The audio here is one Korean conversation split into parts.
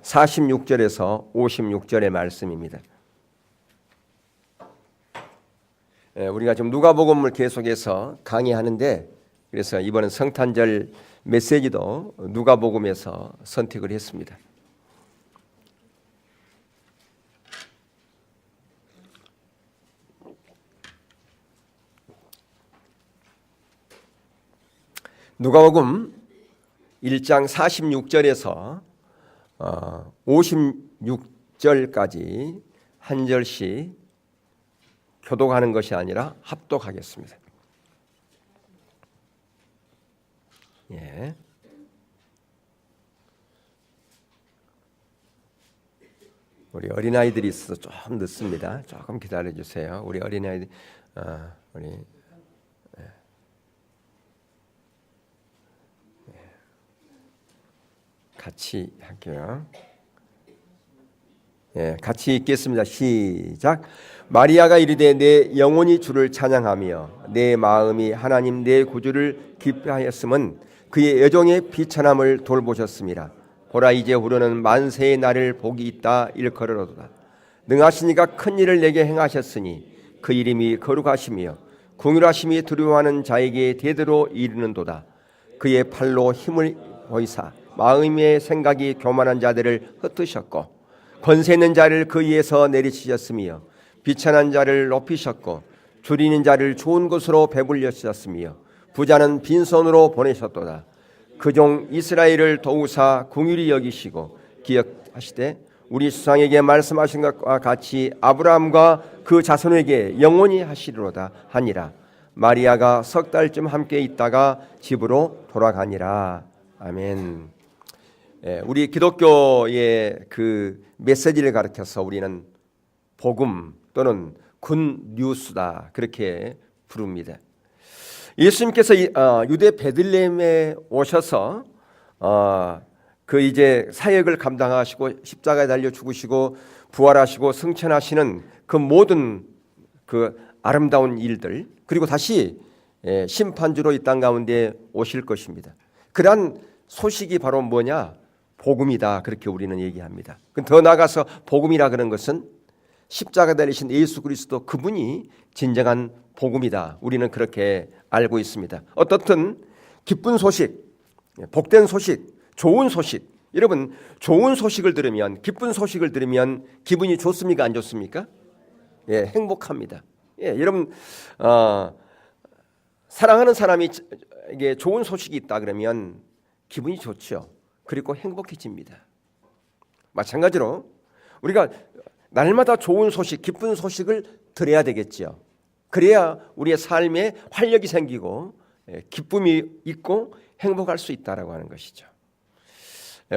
46절에서 56절의 말씀입니다. 우리가 지금 누가복음을 계속해서 강의하는데, 그래서 이번은 성탄절 메시지도 누가복음에서 선택을 했습니다. 누가복음 1장 46절에서 56절까지 한 절씩 교독하는 것이 아니라 합독하겠습니다. 예. 우리 어린아이들이 있어서 좀 늦습니다. 조금 기다려 주세요. 우리 어린아이들 우리 같이 할게요. 같이 읽겠습니다. 시작. 마리아가 이르되 내 영혼이 주를 찬양하며 내 마음이 하나님 내 구주를 기뻐하였음은 그의 여종의 비천함을 돌보셨습니다. 보라 이제 후로는 만세의 날을 복이 있다 일컬으로다. 능하시니가 큰 일을 내게 행하셨으니 그 이름이 거룩하시며 궁휼하심이 두려워하는 자에게 대대로 이르는도다. 그의 팔로 힘을 보이사 마음의 생각이 교만한 자들을 흩으셨고 권세 있는 자를 그 위에서 내리치셨으며 비천한 자를 높이셨고 줄이는 자를 좋은 곳으로 배불리셨으며 부자는 빈손으로 보내셨도다. 그 종 이스라엘을 도우사 긍휼히 여기시고 기억하시되 우리 수상에게 말씀하신 것과 같이 아브라함과 그 자손에게 영원히 하시리로다 하니라. 마리아가 석 달쯤 함께 있다가 집으로 돌아가니라. 아멘. 우리 기독교의 그 메시지를 가르쳐서 우리는 복음 또는 굿뉴스다 그렇게 부릅니다. 예수님께서 유대 베들레헴에 오셔서 그 이제 사역을 감당하시고 십자가에 달려 죽으시고 부활하시고 승천하시는 그 모든 그 아름다운 일들, 그리고 다시 심판주로 이 땅 가운데 오실 것입니다. 그러한 소식이 바로 뭐냐? 복음이다 그렇게 우리는 얘기합니다. 더 나아가서 복음이라 그런 것은 십자가 달리신 예수 그리스도 그분이 진정한 복음이다. 우리는 그렇게 알고 있습니다. 어떻든 기쁜 소식, 복된 소식, 좋은 소식. 여러분 좋은 소식을 들으면, 기쁜 소식을 들으면 기분이 좋습니까? 안 좋습니까? 행복합니다. 여러분 사랑하는 사람이 이게 좋은 소식이 있다 그러면 기분이 좋죠. 그리고 행복해집니다. 마찬가지로 우리가 날마다 좋은 소식, 기쁜 소식을 들어야 되겠죠. 그래야 우리의 삶에 활력이 생기고 기쁨이 있고 행복할 수 있다라고 하는 것이죠.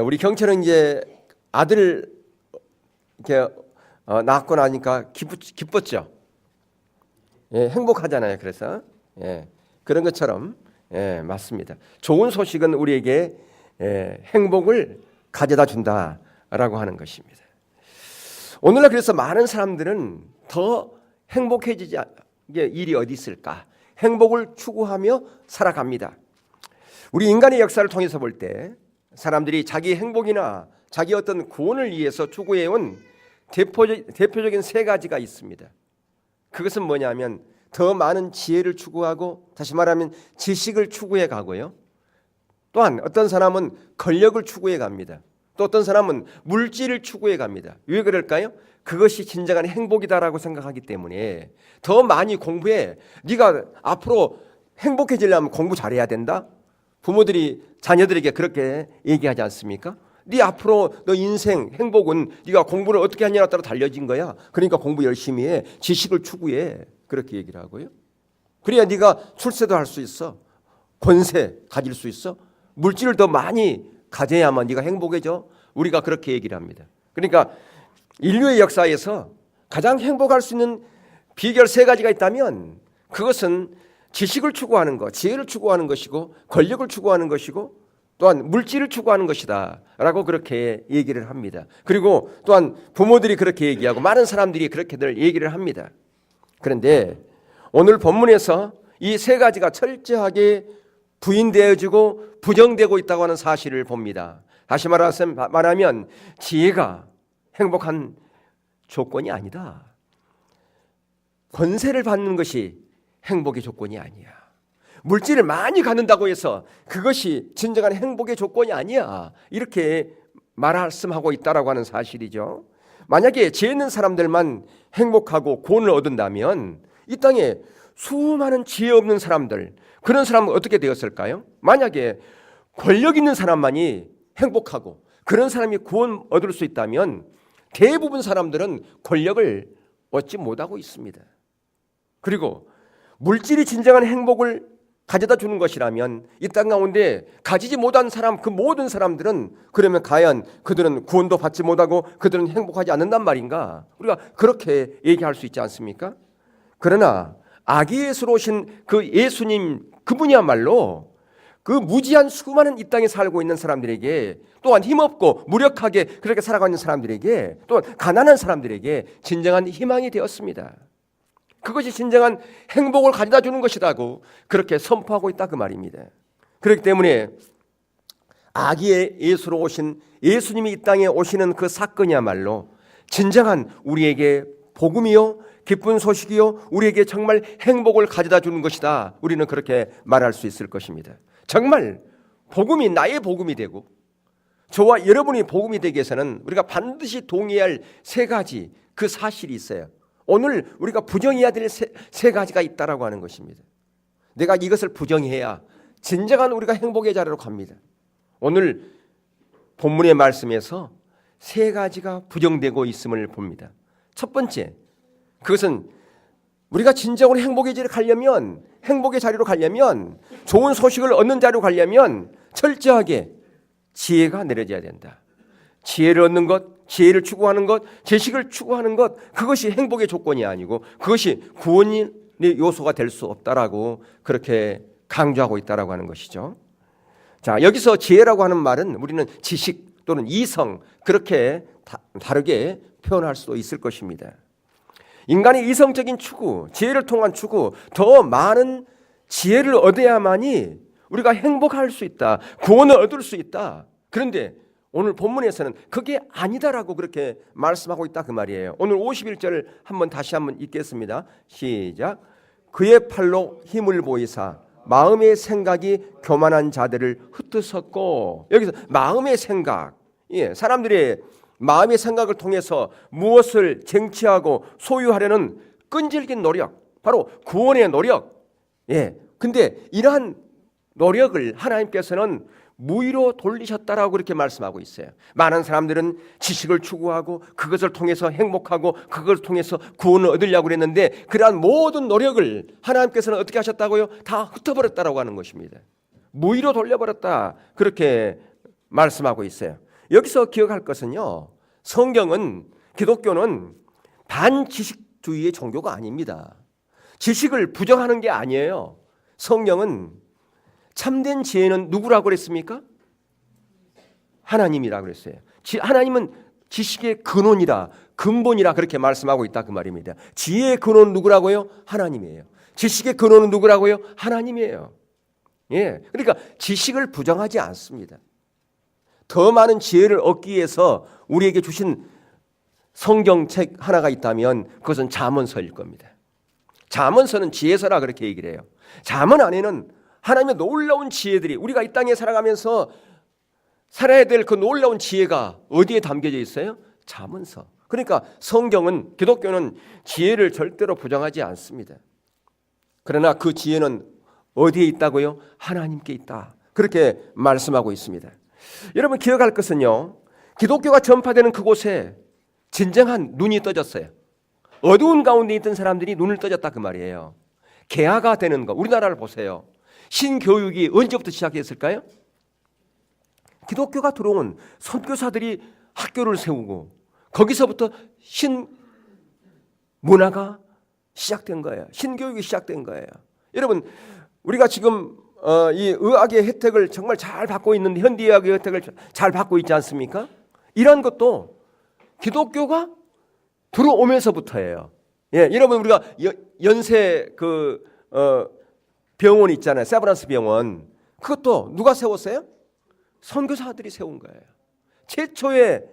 우리 경찰은 이제 아들 이렇게 낳고 나니까 기뻤죠. 행복하잖아요. 그래서 그런 것처럼 맞습니다. 좋은 소식은 우리에게 행복을 가져다 준다라고 하는 것입니다. 오늘날 그래서 많은 사람들은 더 행복해지지 일이 어디 있을까? 행복을 추구하며 살아갑니다. 우리 인간의 역사를 통해서 볼 때 사람들이 자기 행복이나 자기 어떤 구원을 위해서 추구해온 대표적인 세 가지가 있습니다. 그것은 뭐냐면 더 많은 지혜를 추구하고, 다시 말하면 지식을 추구해 가고요. 또한 어떤 사람은 권력을 추구해 갑니다. 또 어떤 사람은 물질을 추구해 갑니다. 왜 그럴까요? 그것이 진정한 행복이다라고 생각하기 때문에 더 많이 공부해. 네가 앞으로 행복해지려면 공부 잘해야 된다. 부모들이 자녀들에게 그렇게 얘기하지 않습니까? 네 앞으로 너 인생 행복은 네가 공부를 어떻게 하냐에 따라 달려진 거야. 그러니까 공부 열심히 해. 지식을 추구해. 그렇게 얘기를 하고요. 그래야 네가 출세도 할 수 있어. 권세 가질 수 있어. 물질을 더 많이 가져야만 네가 행복해져. 우리가 그렇게 얘기를 합니다. 그러니까 인류의 역사에서 가장 행복할 수 있는 비결 세 가지가 있다면 그것은 지식을 추구하는 것, 지혜를 추구하는 것이고 권력을 추구하는 것이고 또한 물질을 추구하는 것이다 라고 그렇게 얘기를 합니다. 그리고 또한 부모들이 그렇게 얘기하고 많은 사람들이 그렇게들 얘기를 합니다. 그런데 오늘 본문에서 이 세 가지가 철저하게 부인되어지고 부정되고 있다고 하는 사실을 봅니다. 다시 말하면 지혜가 행복한 조건이 아니다. 권세를 받는 것이 행복의 조건이 아니야. 물질을 많이 갖는다고 해서 그것이 진정한 행복의 조건이 아니야. 이렇게 말씀하고 있다라고 하는 사실이죠. 만약에 지혜 있는 사람들만 행복하고 구원을 얻는다면 이 땅에 수많은 지혜 없는 사람들, 그런 사람은 어떻게 되었을까요? 만약에 권력 있는 사람만이 행복하고 그런 사람이 구원 얻을 수 있다면 대부분 사람들은 권력을 얻지 못하고 있습니다. 그리고 물질이 진정한 행복을 가져다 주는 것이라면 이 땅 가운데 가지지 못한 사람, 그 모든 사람들은 그러면 과연 그들은 구원도 받지 못하고 그들은 행복하지 않는단 말인가? 우리가 그렇게 얘기할 수 있지 않습니까? 그러나 아기 예수로 오신 그 예수님, 그분이야말로 그 무지한 수많은 이 땅에 살고 있는 사람들에게, 또한 힘없고 무력하게 그렇게 살아가고 있는 사람들에게, 또한 가난한 사람들에게 진정한 희망이 되었습니다. 그것이 진정한 행복을 가져다 주는 것이라고 그렇게 선포하고 있다 그 말입니다. 그렇기 때문에 아기의 예수로 오신 예수님이 이 땅에 오시는 그 사건이야말로 진정한 우리에게 복음이요, 기쁜 소식이요, 우리에게 정말 행복을 가져다 주는 것이다. 우리는 그렇게 말할 수 있을 것입니다. 정말 복음이 나의 복음이 되고 저와 여러분이 복음이 되기 위해서는 우리가 반드시 동의할 세 가지 그 사실이 있어요. 오늘 우리가 부정해야 될 세 가지가 있다라고 하는 것입니다. 내가 이것을 부정해야 진정한 우리가 행복의 자리로 갑니다. 오늘 본문의 말씀에서 세 가지가 부정되고 있음을 봅니다. 첫 번째, 그것은 우리가 진정으로 행복의 자리로 가려면, 행복의 자리로 가려면, 좋은 소식을 얻는 자리로 가려면 철저하게 지혜가 내려져야 된다. 지혜를 얻는 것, 지혜를 추구하는 것, 지식을 추구하는 것, 그것이 행복의 조건이 아니고 그것이 구원의 요소가 될 수 없다라고 그렇게 강조하고 있다라고 하는 것이죠. 자, 여기서 지혜라고 하는 말은 우리는 지식 또는 이성, 그렇게 다르게 표현할 수도 있을 것입니다. 인간의 이성적인 추구, 지혜를 통한 추구, 더 많은 지혜를 얻어야만이 우리가 행복할 수 있다, 구원을 얻을 수 있다. 그런데 오늘 본문에서는 그게 아니다라고 그렇게 말씀하고 있다 그 말이에요. 오늘 51절 다시 한번 읽겠습니다. 시작. 그의 팔로 힘을 보이사 마음의 생각이 교만한 자들을 흩으셨고, 여기서 마음의 생각, 사람들의 마음의 생각을 통해서 무엇을 쟁취하고 소유하려는 끈질긴 노력, 바로 구원의 노력. 근데 이러한 노력을 하나님께서는 무의로 돌리셨다라고 그렇게 말씀하고 있어요. 많은 사람들은 지식을 추구하고 그것을 통해서 행복하고 그것을 통해서 구원을 얻으려고 그랬는데 그러한 모든 노력을 하나님께서는 어떻게 하셨다고요? 다 흩어버렸다라고 하는 것입니다. 무의로 돌려버렸다, 그렇게 말씀하고 있어요. 여기서 기억할 것은요, 성경은, 기독교는 반지식주의의 종교가 아닙니다. 지식을 부정하는 게 아니에요. 성경은 참된 지혜는 누구라고 그랬습니까? 하나님이라고 그랬어요. 하나님은 지식의 근원이라, 근본이라 그렇게 말씀하고 있다 그 말입니다. 지혜의 근원은 누구라고요? 하나님이에요. 지식의 근원은 누구라고요? 하나님이에요. 그러니까 지식을 부정하지 않습니다. 더 많은 지혜를 얻기 위해서 우리에게 주신 성경책 하나가 있다면 그것은 잠언서일 겁니다. 잠언서는 지혜서라 그렇게 얘기를 해요. 잠언 안에는 하나님의 놀라운 지혜들이, 우리가 이 땅에 살아가면서 살아야 될 그 놀라운 지혜가 어디에 담겨져 있어요? 잠언서. 그러니까 성경은, 기독교는 지혜를 절대로 부정하지 않습니다. 그러나 그 지혜는 어디에 있다고요? 하나님께 있다, 그렇게 말씀하고 있습니다. 여러분 기억할 것은요, 기독교가 전파되는 그곳에 진정한 눈이 떠졌어요. 어두운 가운데 있던 사람들이 눈을 떠졌다 그 말이에요. 개화가 되는 것, 우리나라를 보세요. 신교육이 언제부터 시작했을까요? 기독교가 들어온 선교사들이 학교를 세우고 거기서부터 신문화가 시작된 거예요. 신교육이 시작된 거예요. 여러분, 우리가 지금 이 의학의 혜택을 정말 잘 받고 있는, 현대의학의 혜택을 잘 받고 있지 않습니까? 이런 것도 기독교가 들어오면서부터예요. 여러분, 우리가 연세 병원 있잖아요. 세브란스 병원. 그것도 누가 세웠어요? 선교사들이 세운 거예요. 최초의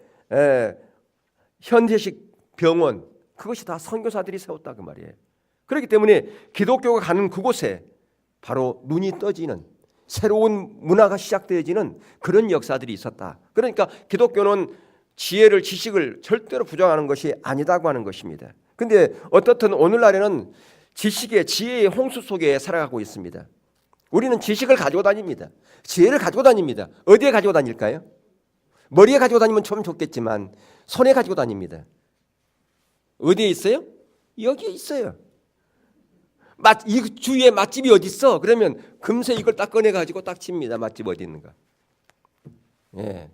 현대식 병원, 그것이 다 선교사들이 세웠다 그 말이에요. 그렇기 때문에 기독교가 가는 그곳에 바로 눈이 떠지는 새로운 문화가 시작되어지는 그런 역사들이 있었다. 그러니까 기독교는 지혜를, 지식을 절대로 부정하는 것이 아니다고 하는 것입니다. 근데 어떻든 오늘날에는 지식의, 지혜의 홍수 속에 살아가고 있습니다. 우리는 지식을 가지고 다닙니다. 지혜를 가지고 다닙니다. 어디에 가지고 다닐까요? 머리에 가지고 다니면 좀 좋겠지만 손에 가지고 다닙니다. 어디에 있어요? 여기에 있어요. 이 주위에 맛집이 어디 있어? 그러면 금세 이걸 딱 꺼내가지고 딱 칩니다. 맛집 어디 있는가. 예.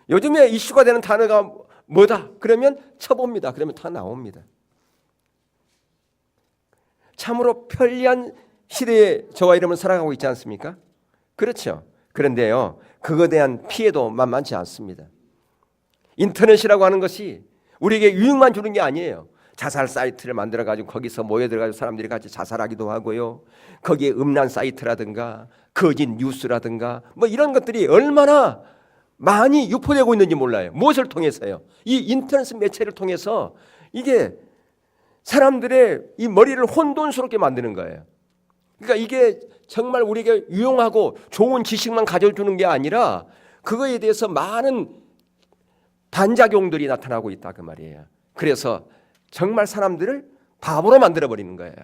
요즘에 이슈가 되는 단어가 뭐다? 그러면 쳐봅니다. 그러면 다 나옵니다. 참으로 편리한 시대에 저와 여러분 살아가고 있지 않습니까? 그렇죠. 그런데요, 그거에 대한 피해도 만만치 않습니다. 인터넷이라고 하는 것이 우리에게 유익만 주는 게 아니에요. 자살 사이트를 만들어가지고 거기서 모여들어가지고 사람들이 같이 자살하기도 하고요. 거기에 음란 사이트라든가 거짓 뉴스라든가 뭐 이런 것들이 얼마나 많이 유포되고 있는지 몰라요. 무엇을 통해서요? 이 인터넷 매체를 통해서 이게 사람들의 이 머리를 혼돈스럽게 만드는 거예요. 그러니까 이게 정말 우리에게 유용하고 좋은 지식만 가져주는 게 아니라 그거에 대해서 많은 반작용들이 나타나고 있다 그 말이에요. 그래서 정말 사람들을 바보로 만들어버리는 거예요.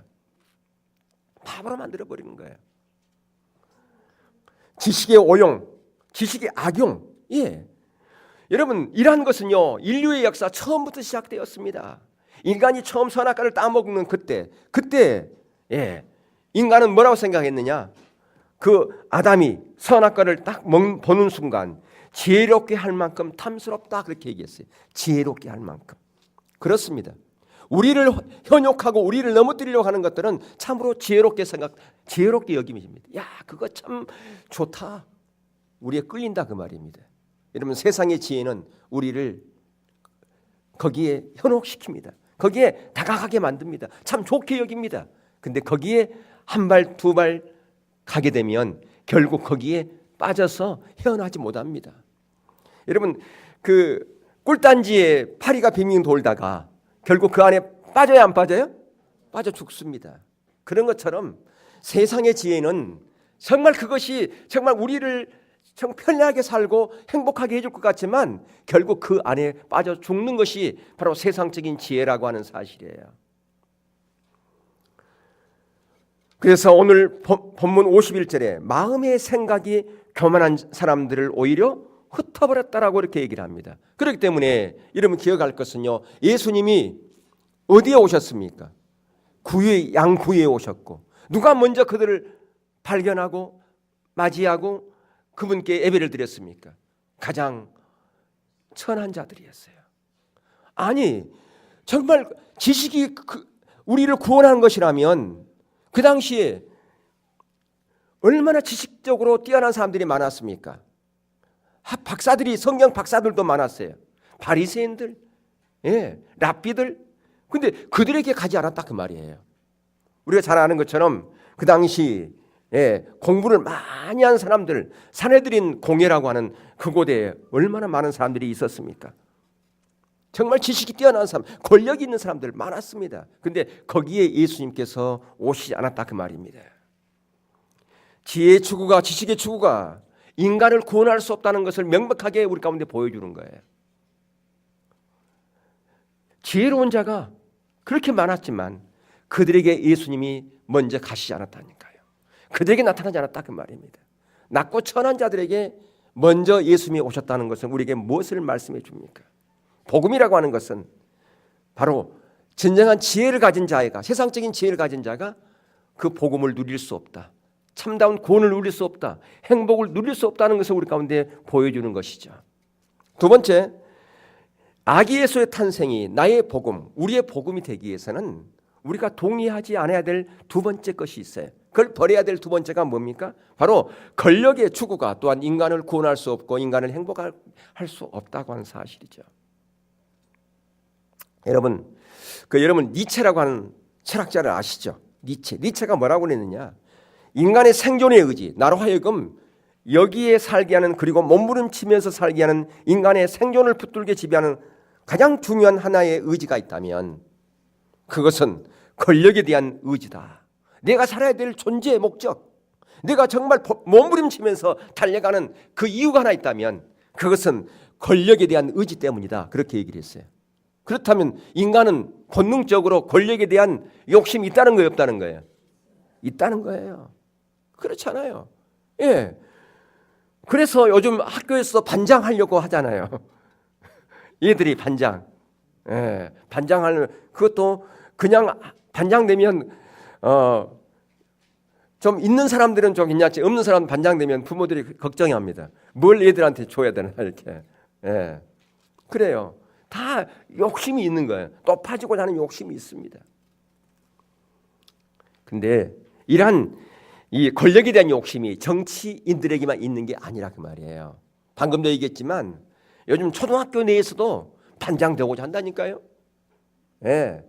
바보로 만들어버리는 거예요. 지식의 오용, 지식의 악용. 예. 여러분, 이러한 것은요, 인류의 역사 처음부터 시작되었습니다. 인간이 처음 선악과를 따먹는 그때 예, 인간은 뭐라고 생각했느냐? 그 아담이 선악과를 딱 보는 순간 지혜롭게 할 만큼 탐스럽다 그렇게 얘기했어요. 지혜롭게 할 만큼. 그렇습니다. 우리를 현욕하고 우리를 넘어뜨리려고 하는 것들은 참으로 지혜롭게 여김입니다. 야, 그거 참 좋다. 우리에 끌린다 그 말입니다. 여러분, 세상의 지혜는 우리를 거기에 현혹시킵니다. 거기에 다가가게 만듭니다. 참 좋게 여깁니다. 근데 거기에 한 발, 두 발 가게 되면 결국 거기에 빠져서 헤어나지 못합니다. 여러분, 그 꿀단지에 파리가 빙빙 돌다가 결국 그 안에 빠져야 안 빠져요? 빠져 죽습니다. 그런 것처럼 세상의 지혜는 정말 그것이 정말 우리를 참 편리하게 살고 행복하게 해줄 것 같지만 결국 그 안에 빠져 죽는 것이 바로 세상적인 지혜라고 하는 사실이에요. 그래서 오늘 본문 51절에 마음의 생각이 교만한 사람들을 오히려 흩어버렸다라고 이렇게 얘기를 합니다. 그렇기 때문에 여러분 기억할 것은요, 예수님이 어디에 오셨습니까? 양구에 오셨고 누가 먼저 그들을 발견하고 맞이하고 그분께 예배를 드렸습니까? 가장 천한 자들이었어요. 아니, 정말 지식이 우리를 구원하는 것이라면 그 당시에 얼마나 지식적으로 뛰어난 사람들이 많았습니까? 박사들이, 성경 박사들도 많았어요. 바리새인들, 예, 랍비들. 근데 그들에게 가지 않았다 그 말이에요. 우리가 잘 아는 것처럼 그 당시 공부를 많이 한 사람들, 산헤드린 공회라고 하는 그곳에 얼마나 많은 사람들이 있었습니까? 정말 지식이 뛰어난 사람, 권력이 있는 사람들 많았습니다. 근데 거기에 예수님께서 오시지 않았다 그 말입니다. 지혜의 추구가, 지식의 추구가 인간을 구원할 수 없다는 것을 명백하게 우리 가운데 보여주는 거예요. 지혜로운 자가 그렇게 많았지만 그들에게 예수님이 먼저 가시지 않았다니까요. 그들에게 나타나지 않았다 그 말입니다. 낮고 천한 자들에게 먼저 예수님이 오셨다는 것은 우리에게 무엇을 말씀해 줍니까? 복음이라고 하는 것은 바로 진정한 지혜를 가진 자가, 세상적인 지혜를 가진 자가 그 복음을 누릴 수 없다. 참다운 구원을 누릴 수 없다. 행복을 누릴 수 없다는 것을 우리 가운데 보여주는 것이죠. 두 번째, 아기 예수의 탄생이 나의 복음, 우리의 복음이 되기 위해서는 우리가 동의하지 않아야 될 두 번째 것이 있어요. 그걸 버려야 될 두 번째가 뭡니까? 바로 권력의 추구가 또한 인간을 구원할 수 없고 인간을 행복할 수 없다고 하는 사실이죠. 여러분, 여러분 니체라고 하는 철학자를 아시죠? 니체가 뭐라고 그랬느냐? 인간의 생존의 의지, 나로 하여금 여기에 살게 하는, 그리고 몸부림치면서 살게 하는 인간의 생존을 붙들게 지배하는 가장 중요한 하나의 의지가 있다면 그것은 권력에 대한 의지다. 내가 살아야 될 존재의 목적, 내가 정말 몸부림치면서 달려가는 그 이유가 하나 있다면 그것은 권력에 대한 의지 때문이다. 그렇게 얘기를 했어요. 그렇다면 인간은 본능적으로 권력에 대한 욕심이 있다는 거예요, 없다는 거예요? 있다는 거예요. 그렇잖아요. 예. 그래서 요즘 학교에서 반장하려고 하잖아요. 얘들이 반장. 예. 반장하는, 그것도 그냥 반장 되면 좀 있는 사람들은 좀 괜찮지, 없는 사람 반장 되면 부모들이 걱정이 합니다. 뭘 얘들한테 줘야 되나 이렇게. 예. 그래요. 다 욕심이 있는 거예요. 높아지고자 하는 욕심이 있습니다. 근데 이러한 이 권력에 대한 욕심이 정치인들에게만 있는 게 아니라 그 말이에요. 방금도 얘기했지만 요즘 초등학교 내에서도 반장 되고자 한다니까요. 예.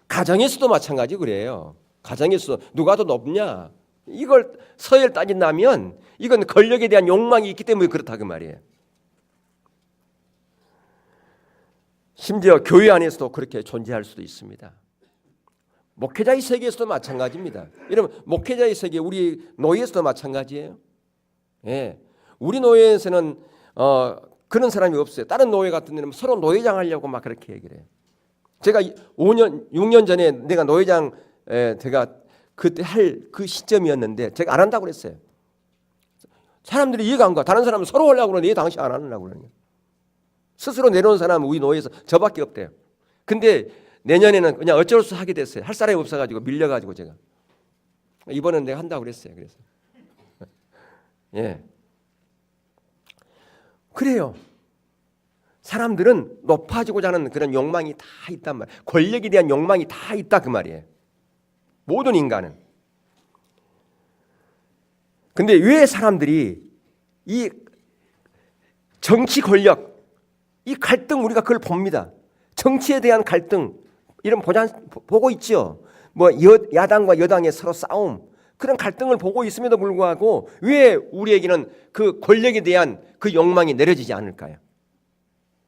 가정에서도 마찬가지 그래요. 가정에서 누가 더 높냐, 이걸 서열 따진다면 이건 권력에 대한 욕망이 있기 때문에 그렇다 그 말이에요. 심지어 교회 안에서도 그렇게 존재할 수도 있습니다. 목회자의 세계에서도 마찬가지입니다. 여러분, 목회자의 세계, 우리 노예에서도 마찬가지예요. 예. 우리 노예에서는 그런 사람이 없어요. 다른 노예 같은 데는 서로 노예장 하려고 막 그렇게 얘기를 해요. 제가 5년, 6년 전에 내가 노예장 제가 그때 할 그 시점이었는데 제가 안 한다고 그랬어요. 사람들이 이해가 안 가. 다른 사람은 서로 하려고 그러는데 당신 안 하려고 그러냐. 스스로 내려온 사람은 우리 노예에서 저밖에 없대요. 근데 내년에는 그냥 어쩔 수 하게 됐어요. 할 사람이 없어가지고 밀려가지고 제가 이번엔 내가 한다고 그랬어요. 그래서 예, 그래요. 사람들은 높아지고자 하는 그런 욕망이 다 있단 말이에요. 권력에 대한 욕망이 다 있다 그 말이에요. 모든 인간은. 근데 왜 사람들이 이 정치 권력, 이 갈등, 우리가 그걸 봅니다. 정치에 대한 갈등 이런 보고 있죠. 뭐 야당과 여당의 서로 싸움, 그런 갈등을 보고 있음에도 불구하고 왜 우리에게는 그 권력에 대한 그 욕망이 내려지지 않을까요?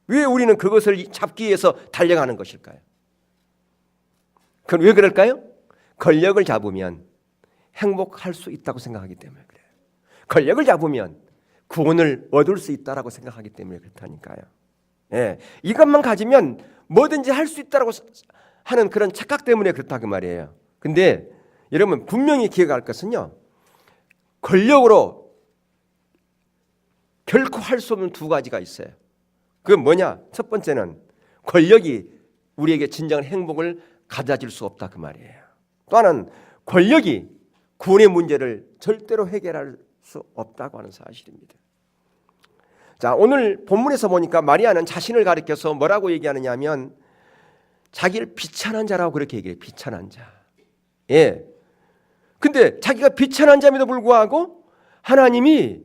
왜 우리는 그것을 잡기 위해서 달려가는 것일까요? 그럼 왜 그럴까요? 권력을 잡으면 행복할 수 있다고 생각하기 때문에 그래요. 권력을 잡으면 구원을 얻을 수 있다라고 생각하기 때문에 그렇다니까요. 예, 이것만 가지면 뭐든지 할 수 있다라고 하는 그런 착각 때문에 그렇다 그 말이에요. 근데 여러분 분명히 기억할 것은요, 권력으로 결코 할 수 없는 두 가지가 있어요. 그건 뭐냐? 첫 번째는 권력이 우리에게 진정한 행복을 가져다 줄 수 없다 그 말이에요. 또 하나는 권력이 구원의 문제를 절대로 해결할 수 없다고 하는 사실입니다. 자, 오늘 본문에서 보니까 마리아는 자신을 가리켜서 뭐라고 얘기하느냐 하면 자기를 비천한 자라고 그렇게 얘기해요. 비천한 자. 예. 근데 자기가 비천한 자임에도 불구하고 하나님이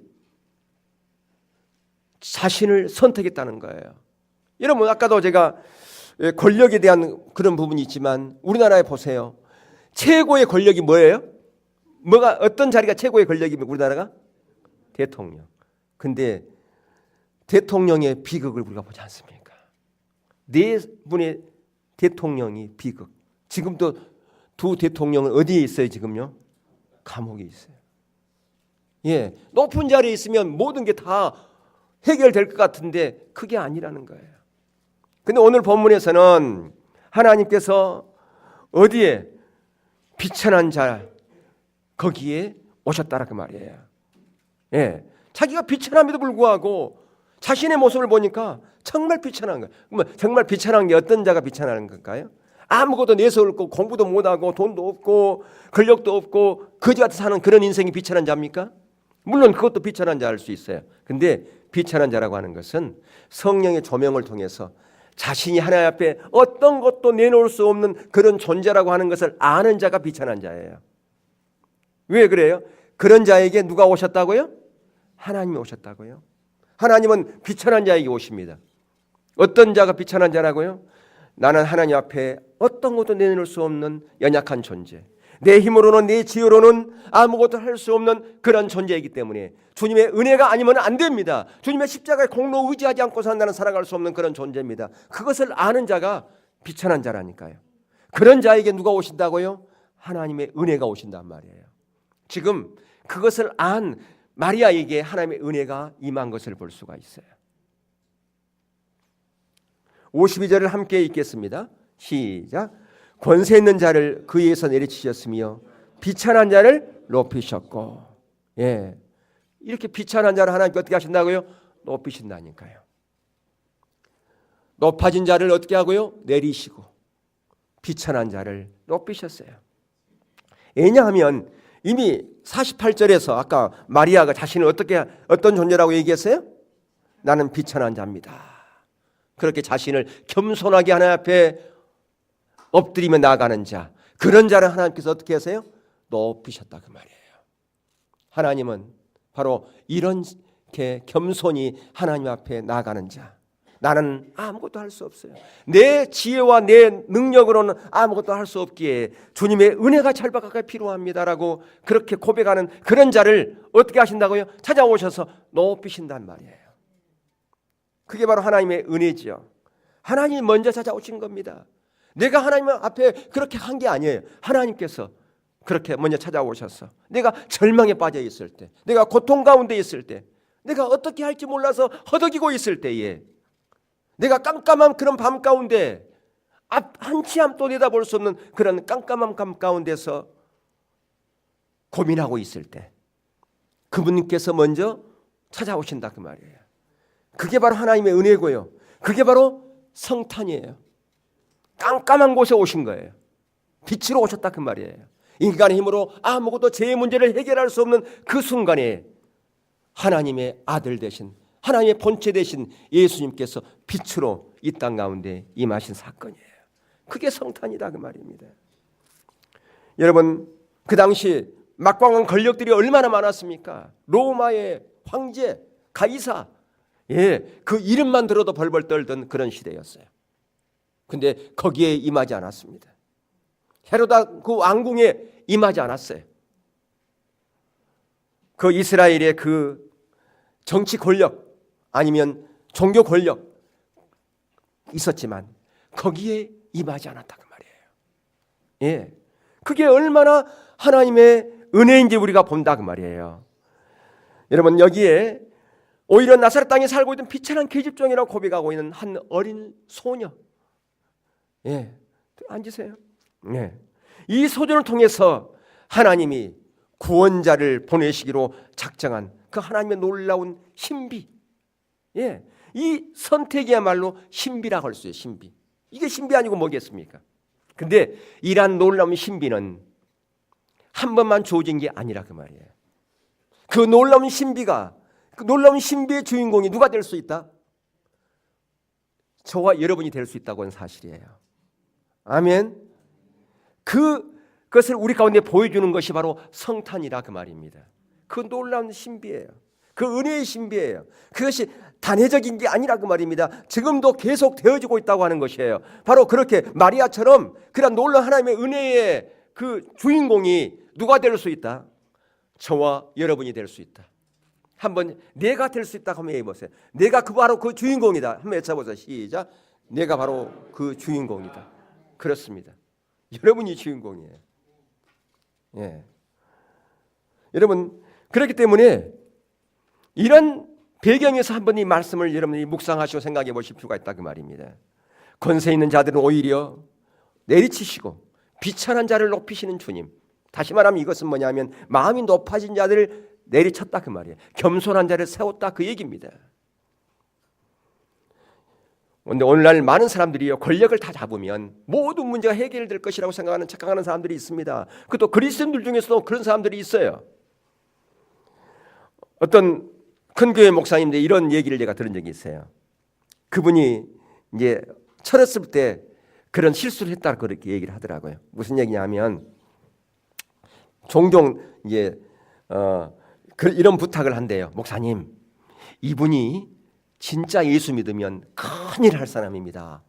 자신을 선택했다는 거예요. 여러분, 아까도 제가 권력에 대한 그런 부분이 있지만 우리나라에 보세요. 최고의 권력이 뭐예요? 어떤 자리가 최고의 권력이면 우리나라가? 대통령. 근데 대통령의 비극을 우리가 보지 않습니까? 네 분의 대통령이 비극. 지금도 두 대통령은 어디에 있어요 지금요? 감옥에 있어요. 예, 높은 자리에 있으면 모든 게 다 해결될 것 같은데 그게 아니라는 거예요. 근데 오늘 본문에서는 하나님께서 어디에? 비천한 자 거기에 오셨다라 그 말이에요. 예, 자기가 비천함에도 불구하고 자신의 모습을 보니까 정말 비천한 거예요. 그러면 정말 비천한 게 어떤 자가 비천한 걸까요? 아무것도 내서 없고 공부도 못하고 돈도 없고 권력도 없고 거지같이 사는 그런 인생이 비천한 자입니까? 물론 그것도 비천한 자일 수 있어요. 근데 비천한 자라고 하는 것은 성령의 조명을 통해서 자신이 하나님 앞에 어떤 것도 내놓을 수 없는 그런 존재라고 하는 것을 아는 자가 비천한 자예요. 왜 그래요? 그런 자에게 누가 오셨다고요? 하나님이 오셨다고요. 하나님은 비천한 자에게 오십니다. 어떤 자가 비천한 자라고요? 나는 하나님 앞에 어떤 것도 내놓을 수 없는 연약한 존재, 내 힘으로는, 내 지혜로는 아무것도 할 수 없는 그런 존재이기 때문에 주님의 은혜가 아니면 안 됩니다. 주님의 십자가의 공로 의지하지 않고 산다는 살아갈 수 없는 그런 존재입니다. 그것을 아는 자가 비천한 자라니까요. 그런 자에게 누가 오신다고요? 하나님의 은혜가 오신단 말이에요. 지금 그것을 안 마리아에게 하나님의 은혜가 임한 것을 볼 수가 있어요. 52절을 함께 읽겠습니다. 시작. 권세 있는 자를 그 위에서 내리치셨으며 비천한 자를 높이셨고. 예, 이렇게 비천한 자를 하나님께 어떻게 하신다고요? 높이신다니까요. 높아진 자를 어떻게 하고요? 내리시고 비천한 자를 높이셨어요. 왜냐하면 이미 48절에서 아까 마리아가 자신을 어떤 존재라고 얘기했어요? 나는 비천한 자입니다. 그렇게 자신을 겸손하게 하나님 앞에 엎드리며 나아가는 자, 그런 자를 하나님께서 어떻게 하세요? 높이셨다 그 말이에요. 하나님은 바로 이렇게 겸손히 하나님 앞에 나아가는 자, 나는 아무것도 할 수 없어요. 내 지혜와 내 능력으로는 아무것도 할 수 없기에 주님의 은혜가 찰박하게 필요합니다라고 그렇게 고백하는 그런 자를 어떻게 하신다고요? 찾아오셔서 높이신단 말이에요. 그게 바로 하나님의 은혜지요. 하나님이 먼저 찾아오신 겁니다. 내가 하나님 앞에 그렇게 한 게 아니에요. 하나님께서 그렇게 먼저 찾아오셔서 내가 절망에 빠져 있을 때, 내가 고통 가운데 있을 때, 내가 어떻게 할지 몰라서 허덕이고 있을 때에, 내가 깜깜한 그런 밤 가운데 한치 앞도 내다볼 수 없는 그런 깜깜한 밤 가운데서 고민하고 있을 때 그분께서 먼저 찾아오신다 그 말이에요. 그게 바로 하나님의 은혜고요. 그게 바로 성탄이에요. 깜깜한 곳에 오신 거예요. 빛으로 오셨다 그 말이에요. 인간의 힘으로 아무것도 제 문제를 해결할 수 없는 그 순간에 하나님의 아들 되신, 하나님의 본체 되신 예수님께서 빛으로 이 땅 가운데 임하신 사건이에요. 그게 성탄이다 그 말입니다. 여러분, 그 당시 막강한 권력들이 얼마나 많았습니까? 로마의 황제, 가이사, 그 이름만 들어도 벌벌 떨던 그런 시대였어요. 근데 거기에 임하지 않았습니다. 헤로다 그 왕궁에 임하지 않았어요. 그 이스라엘의 그 정치 권력 아니면 종교 권력 있었지만 거기에 임하지 않았다 그 말이에요. 그게 얼마나 하나님의 은혜인지 우리가 본다 그 말이에요. 여러분, 여기에 오히려 나사렛 땅에 살고 있던 비천한 계집종이라고 고백하고 있는 한 어린 소녀, 앉으세요. 이 소녀를 통해서 하나님이 구원자를 보내시기로 작정한 그 하나님의 놀라운 신비, 이 선택이야말로 신비라고 할 수 있어요. 신비. 이게 신비 아니고 뭐겠습니까? 근데 이러한 놀라운 신비는 한 번만 주어진 게 아니라 그 말이에요. 그 놀라운 신비가, 그 놀라운 신비의 주인공이 누가 될 수 있다? 저와 여러분이 될 수 있다고 하는 사실이에요. 아멘. 그것을 우리 가운데 보여주는 것이 바로 성탄이라 그 말입니다. 그 놀라운 신비예요. 그 은혜의 신비예요. 그것이 단회적인 게 아니라 그 말입니다. 지금도 계속 되어지고 있다고 하는 것이에요. 바로 그렇게 마리아처럼 그런 놀라운 하나님의 은혜의 그 주인공이 누가 될 수 있다? 저와 여러분이 될 수 있다. 한번 내가 될 수 있다 한번 해보세요. 내가 바로 그 주인공이다. 한번 외쳐보세요. 시작. 내가 바로 그 주인공이다. 그렇습니다. 여러분이 주인공이에요. 여러분, 그렇기 때문에 이런 배경에서 한번 이 말씀을 여러분이 묵상하시고 생각해 보실 필요가 있다 그 말입니다. 권세 있는 자들은 오히려 내리치시고 비천한 자를 높이시는 주님. 다시 말하면 이것은 뭐냐면 마음이 높아진 자들을 내리쳤다 그 말이에요. 겸손한 자를 세웠다 그 얘기입니다. 그런데 오늘날 많은 사람들이요, 권력을 다 잡으면 모든 문제가 해결될 것이라고 생각하는 착각하는 사람들이 있습니다. 그것도 그리스도인들 중에서도 그런 사람들이 있어요. 어떤 큰 교회 목사님인데 이런 얘기를 제가 들은 적이 있어요. 그분이 이제 철했을 때 그런 실수를 했다 그렇게 얘기를 하더라고요. 무슨 얘기냐면 종종 이제 이런 부탁을 한대요. 목사님, 이분이 진짜 예수 믿으면 큰일 할 사람입니다.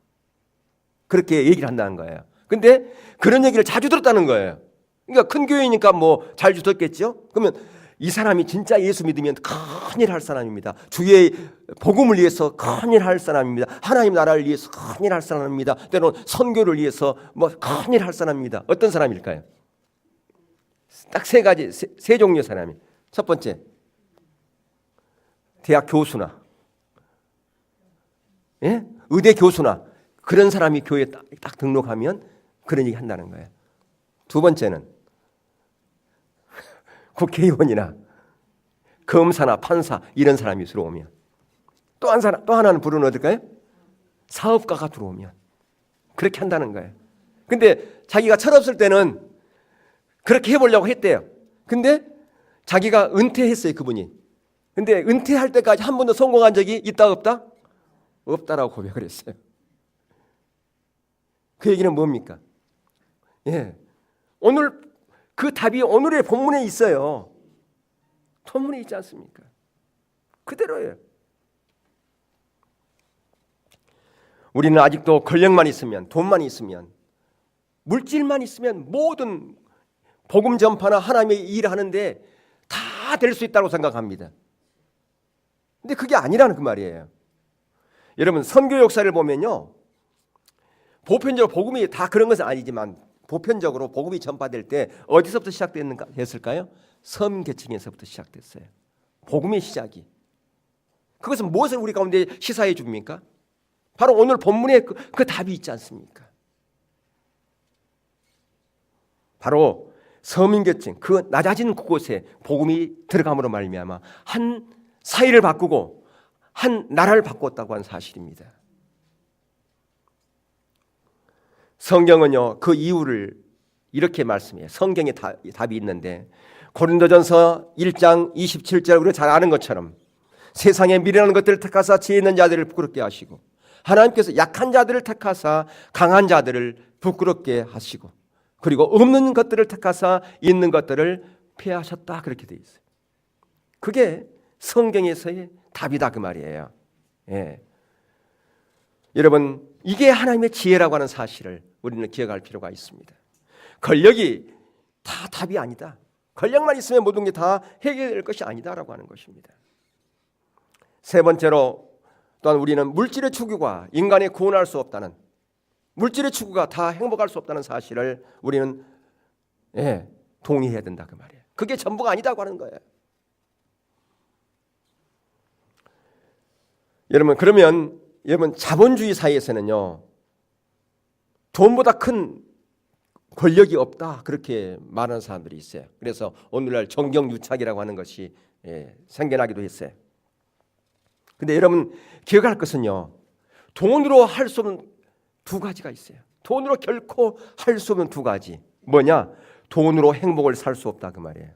그렇게 얘기를 한다는 거예요. 근데 그런 얘기를 자주 들었다는 거예요. 그러니까 큰 교회니까 뭐 잘 주셨겠죠. 그러면 이 사람이 진짜 예수 믿으면 큰일 할 사람입니다. 주의 복음을 위해서 큰일 할 사람입니다. 하나님 나라를 위해서 큰일 할 사람입니다. 때로는 선교를 위해서 뭐 큰일 할 사람입니다. 어떤 사람일까요? 딱 세 가지, 세 종류의 사람이. 첫 번째, 대학 교수나, 예? 의대 교수나 그런 사람이 교회에 딱 등록하면 그런 얘기 한다는 거예요. 두 번째는 국회의원이나 검사나 판사 이런 사람이 들어오면, 또 하나는 부르는 어딜까요? 사업가가 들어오면 그렇게 한다는 거예요. 근데 자기가 철없을 때는 그렇게 해보려고 했대요. 근데 자기가 은퇴했어요, 그분이. 근데 은퇴할 때까지 한 번도 성공한 적이 있다 없다? 없다라고 고백을 했어요. 그 얘기는 뭡니까? 예, 오늘 그 답이 오늘의 본문에 있어요. 본문에 있지 않습니까? 그대로예요. 우리는 아직도 권력만 있으면, 돈만 있으면, 물질만 있으면 모든 복음 전파나 하나님의 일을 하는데 다 될 수 있다고 생각합니다. 근데 그게 아니라는 그 말이에요. 여러분, 선교 역사를 보면요, 보편적으로 복음이 다 그런 것은 아니지만 보편적으로 복음이 전파될 때 어디서부터 시작됐을까요? 섬계층에서부터 시작됐어요. 복음의 시작이. 그것은 무엇을 우리 가운데 시사해 줍니까? 바로 오늘 본문에 그 답이 있지 않습니까? 바로 서민계층, 그 낮아진 그곳에 복음이 들어감으로 말미암아 한 사회를 바꾸고 한 나라를 바꿨다고 하는 사실입니다. 성경은요, 그 이유를 이렇게 말씀해요. 성경에 답이 있는데, 고린도전서 1장 27절, 우리가 잘 아는 것처럼 세상에 미련한 것들을 택하사 지혜 있는 자들을 부끄럽게 하시고, 하나님께서 약한 자들을 택하사 강한 자들을 부끄럽게 하시고, 그리고 없는 것들을 택하사 있는 것들을 폐하셨다, 그렇게 되어 있어요. 그게 성경에서의 답이다 그 말이에요. 예. 여러분, 이게 하나님의 지혜라고 하는 사실을 우리는 기억할 필요가 있습니다. 권력이 다 답이 아니다. 권력만 있으면 모든 게 다 해결될 것이 아니다라고 하는 것입니다. 세 번째로, 또한 우리는 물질의 추구가 인간의 구원할 수 없다는, 물질의 추구가 다 행복할 수 없다는 사실을 우리는 동의해야 된다 그 말이에요. 그게 전부가 아니다고 하는 거예요. 여러분, 여러분 자본주의 사회에서는요, 돈보다 큰 권력이 없다, 그렇게 말하는 사람들이 있어요. 그래서 오늘날 정경유착이라고 하는 것이 생겨나기도 했어요. 근데 여러분 기억할 것은요, 돈으로 할 수 없는 두 가지가 있어요. 돈으로 결코 할 수 없는 두 가지. 뭐냐? 돈으로 행복을 살 수 없다 그 말이에요.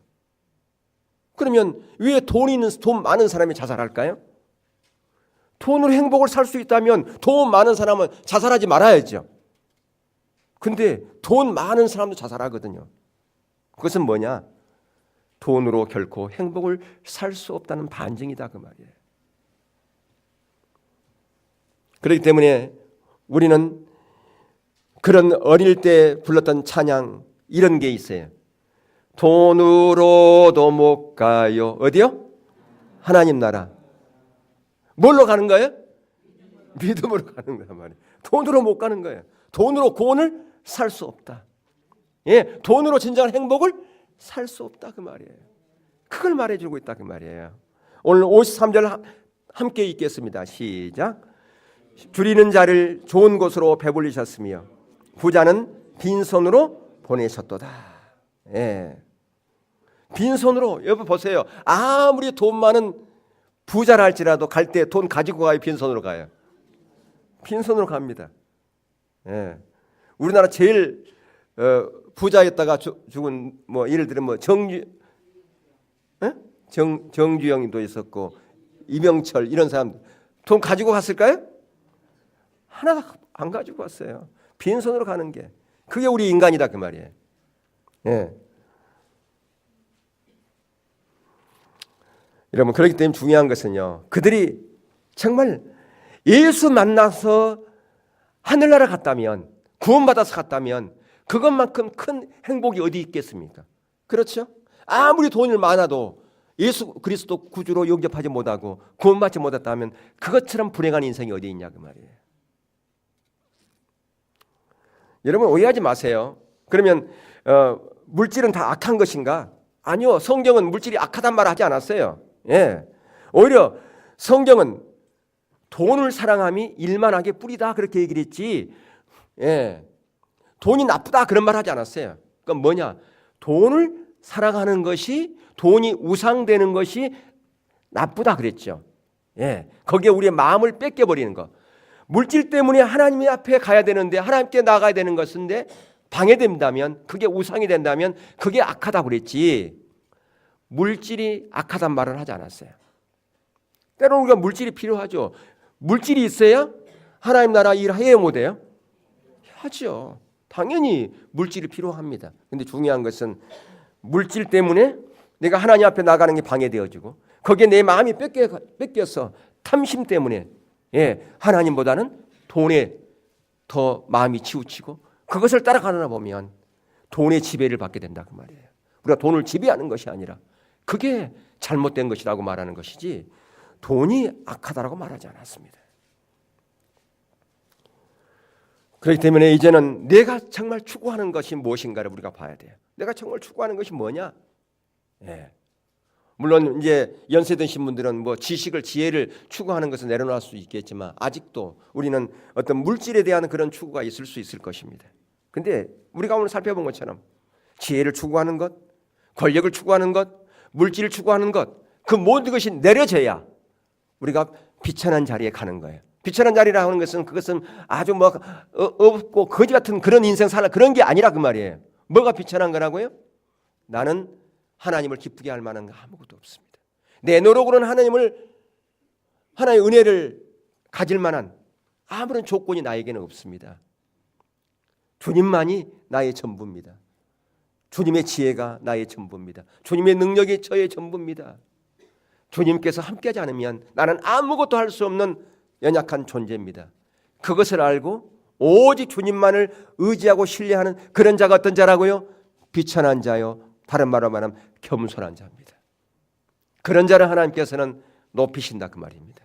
그러면 왜 돈 많은 사람이 자살할까요? 돈으로 행복을 살 수 있다면 돈 많은 사람은 자살하지 말아야죠. 근데 돈 많은 사람도 자살하거든요. 그것은 뭐냐? 돈으로 결코 행복을 살 수 없다는 반증이다 그 말이에요. 그렇기 때문에 우리는 그런 어릴 때 불렀던 찬양, 이런 게 있어요. 돈으로도 못 가요. 어디요? 하나님 나라. 뭘로 가는 거예요? 믿음으로 가는 거란 말이에요. 돈으로 못 가는 거예요. 돈으로 구원을 살 수 없다. 예, 돈으로 진정한 행복을 살 수 없다 그 말이에요. 그걸 말해주고 있다 그 말이에요. 오늘 53절 함께 읽겠습니다. 시작. 줄이는 자를 좋은 곳으로 배불리셨으며 부자는 빈손으로 보내셨도다. 예. 빈손으로, 여러분 보세요. 아무리 돈 많은 부자라 할지라도 갈 때 돈 가지고 가요? 빈손으로 가요? 빈손으로 갑니다. 예. 우리나라 제일 부자였다가 죽은, 뭐 예를 들면 뭐 정주영도 있었고 이명철, 이런 사람들 돈 가지고 갔을까요? 하나 안 가지고 왔어요. 빈손으로 가는 게, 그게 우리 인간이다 그 말이에요. 예. 여러분, 그렇기 때문에 중요한 것은요, 그들이 정말 예수 만나서 하늘나라 갔다면, 구원받아서 갔다면 그것만큼 큰 행복이 어디 있겠습니까? 그렇죠? 아무리 돈이 많아도 예수 그리스도 구주로 영접하지 못하고 구원받지 못했다면 그것처럼 불행한 인생이 어디 있냐 그 말이에요. 여러분 오해하지 마세요. 그러면 물질은 다 악한 것인가? 아니요. 성경은 물질이 악하단 말을 하지 않았어요. 예. 오히려 성경은 돈을 사랑함이 일만하게 뿌리다 그렇게 얘기를 했지. 예. 돈이 나쁘다 그런 말 하지 않았어요. 그러니까 뭐냐? 돈을 사랑하는 것이 돈이 우상되는 것이 나쁘다 그랬죠. 예. 거기에 우리의 마음을 뺏겨버리는 거. 물질 때문에 하나님 앞에 가야 되는데 하나님께 나가야 되는 것인데 방해된다면 그게 우상이 된다면 그게 악하다고 그랬지 물질이 악하단 말을 하지 않았어요. 때로는 우리가 물질이 필요하죠. 물질이 있어야 하나님 나라 일 해야 못해요? 하죠. 당연히 물질이 필요합니다. 그런데 중요한 것은 물질 때문에 내가 하나님 앞에 나가는 게 방해되어지고 거기에 내 마음이 뺏겨서 탐심 때문에 하나님보다는 돈에 더 마음이 치우치고 그것을 따라가나 보면 돈의 지배를 받게 된다 그 말이에요. 우리가 돈을 지배하는 것이 아니라 그게 잘못된 것이라고 말하는 것이지 돈이 악하다라고 말하지 않았습니다. 그렇기 때문에 이제는 내가 정말 추구하는 것이 무엇인가를 우리가 봐야 돼요. 내가 정말 추구하는 것이 뭐냐? 물론 이제 연세 드신 분들은 뭐 지식을 지혜를 추구하는 것을 내려놓을 수 있겠지만 아직도 우리는 어떤 물질에 대한 그런 추구가 있을 수 있을 것입니다. 근데 우리가 오늘 살펴본 것처럼 지혜를 추구하는 것, 권력을 추구하는 것, 물질을 추구하는 것, 그 모든 것이 내려져야 우리가 비천한 자리에 가는 거예요. 비천한 자리라 하는 것은 그것은 아주 뭐 없고 거지 같은 그런 인생 살아 그런 게 아니라 그 말이에요. 뭐가 비천한 거라고요? 나는 하나님을 기쁘게 할 만한 거 아무것도 없습니다. 내 노력으로는 하나님의 은혜를 가질 만한 아무런 조건이 나에게는 없습니다. 주님만이 나의 전부입니다. 주님의 지혜가 나의 전부입니다. 주님의 능력이 저의 전부입니다. 주님께서 함께하지 않으면 나는 아무것도 할 수 없는 연약한 존재입니다. 그것을 알고 오직 주님만을 의지하고 신뢰하는 그런 자가 어떤 자라고요? 비천한 자요. 다른 말로 말하면 겸손한 자입니다. 그런 자를 하나님께서는 높이신다 그 말입니다.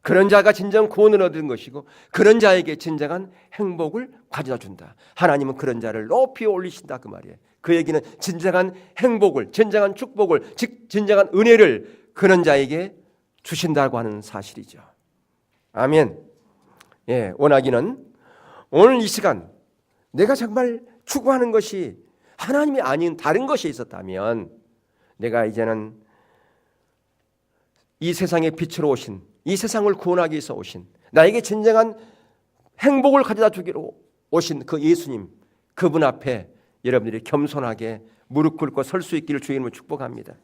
그런 자가 진정 구원을 얻은 것이고 그런 자에게 진정한 행복을 가져다 준다. 하나님은 그런 자를 높이 올리신다 그 말이에요. 그 얘기는 진정한 행복을, 진정한 축복을, 즉 진정한 은혜를 그런 자에게 주신다고 하는 사실이죠. 아멘. 원하기는 오늘 이 시간 내가 정말 추구하는 것이 하나님이 아닌 다른 것이 있었다면 내가 이제는 이 세상의 빛으로 오신, 이 세상을 구원하기 위해서 오신, 나에게 진정한 행복을 가져다 주기로 오신 그 예수님, 그분 앞에 여러분들이 겸손하게 무릎 꿇고 설 수 있기를 주의 이름으로 축복합니다.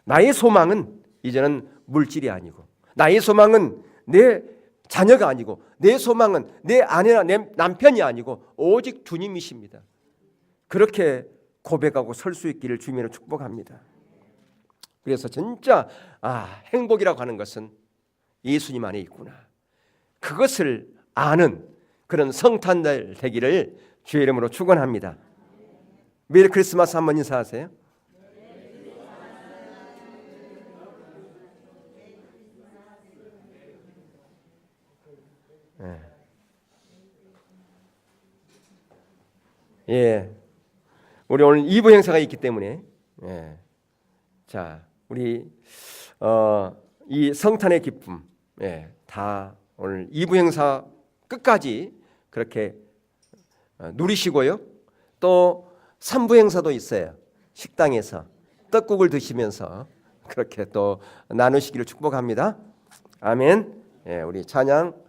나의 소망은 이제는 물질이 아니고 나의 소망은 내 자녀가 아니고 내 소망은 내 아내나 내 남편이 아니고 오직 주님이십니다. 그렇게 고백하고 설 수 있기를 주님으로 축복합니다. 그래서 진짜 행복이라고 하는 것은 예수님 안에 있구나. 그것을 아는 그런 성탄절 되기를 주의 이름으로 축원합니다. 메리 크리스마스 한번 인사하세요. 우리 오늘 2부 행사가 있기 때문에 자, 우리 이 성탄의 기쁨 다 오늘 2부 행사 끝까지 그렇게 누리시고요. 또 3부 행사도 있어요. 식당에서 떡국을 드시면서 그렇게 또 나누시기를 축복합니다. 아멘. 우리 찬양